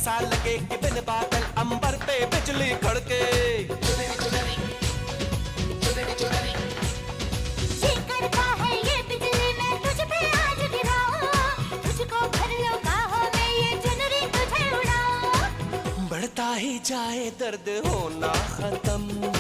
ऐसा लगे कि बिन बादल अंबर पे बिजली कड़के। ये करता है ये बिजली, मैं तुझ पे आज गिराऊं, तुझको भर लो बाहों में, ये चुनरी तुझे उड़ाऊं। बढ़ता ही जाए दर्द होना खत्म,